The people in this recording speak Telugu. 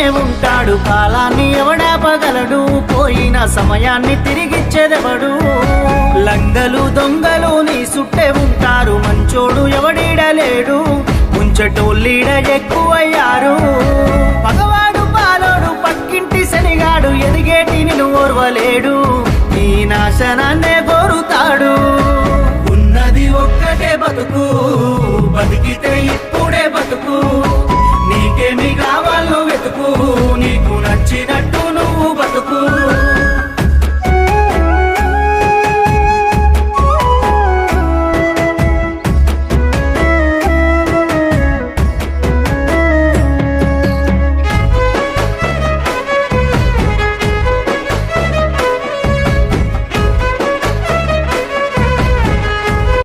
ఉంటాడు, కాలాన్ని ఎవడాపగలడు, పోయిన సమయాన్ని తిరిగిచ్చేదెవడు. లంగలు దొంగలు నీ సుట్టే ఉంటారు, మంచోడు ఎవడీడలేడు, ముంచటోళ్ళీడ ఎక్కువయ్యారు. పగవాడు పాలోడు పక్కింటి శనిగాడు, ఎదిగేటి నిన్ను ఓర్వలేడు, నీ నాశనాన్నే కోరుతాడు.